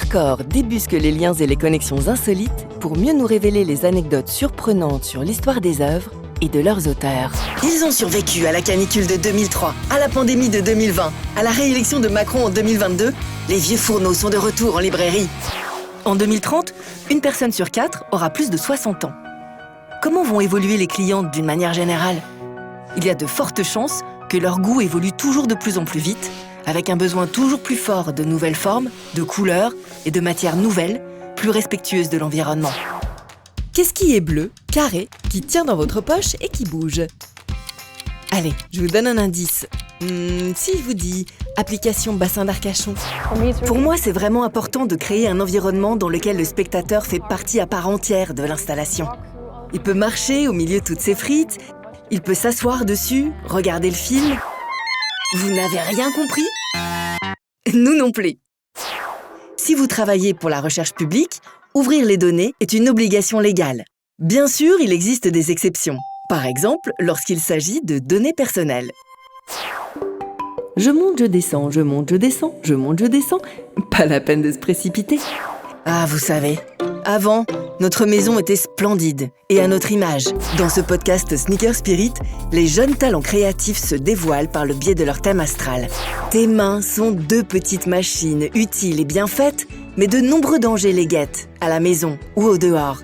Arcor débusque les liens et les connexions insolites pour mieux nous révéler les anecdotes surprenantes sur l'histoire des œuvres et de leurs auteurs. Ils ont survécu à la canicule de 2003, à la pandémie de 2020, à la réélection de Macron en 2022. Les vieux fourneaux sont de retour en librairie. En 2030, une personne sur 4 aura plus de 60 ans. Comment vont évoluer les clientes d'une manière générale ? Il y a de fortes chances que leur goût évolue toujours de plus en plus vite, avec un besoin toujours plus fort de nouvelles formes, de couleurs et de matières nouvelles, plus respectueuses de l'environnement. Qu'est-ce qui est bleu, carré, qui tient dans votre poche et qui bouge ? Allez, je vous donne un indice. Si je vous dis application bassin d'Arcachon. Pour moi, c'est vraiment important de créer un environnement dans lequel le spectateur fait partie à part entière de l'installation. Il peut marcher au milieu de toutes ces frites, il peut s'asseoir dessus, regarder le film. Vous n'avez rien compris ? Nous non plus. Si vous travaillez pour la recherche publique, ouvrir les données est une obligation légale. Bien sûr, il existe des exceptions. Par exemple, lorsqu'il s'agit de données personnelles. Je monte, je descends, je monte, je descends, je monte, je descends. Pas la peine de se précipiter. Ah, vous savez, avant, notre maison était splendide et à notre image. Dans ce podcast Sneaker Spirit, les jeunes talents créatifs se dévoilent par le biais de leur thème astral. Tes mains sont deux petites machines utiles et bien faites, mais de nombreux dangers les guettent, à la maison ou au dehors.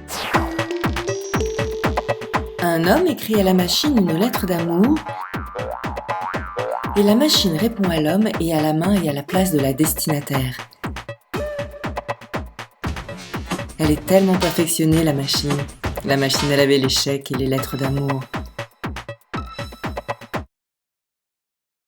Un homme écrit à la machine une lettre d'amour et la machine répond à l'homme et à la main et à la place de la destinataire. Elle est tellement perfectionnée, la machine. La machine à laver les chèques et les lettres d'amour.